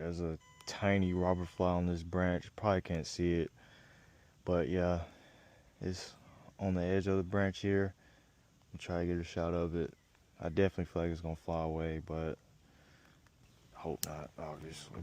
there's a tiny robber fly on this branch. Probably can't see it, but yeah, it's on the edge of the branch here. I'm trying to get a shot of it. I definitely feel like it's gonna fly away, but hope not, obviously.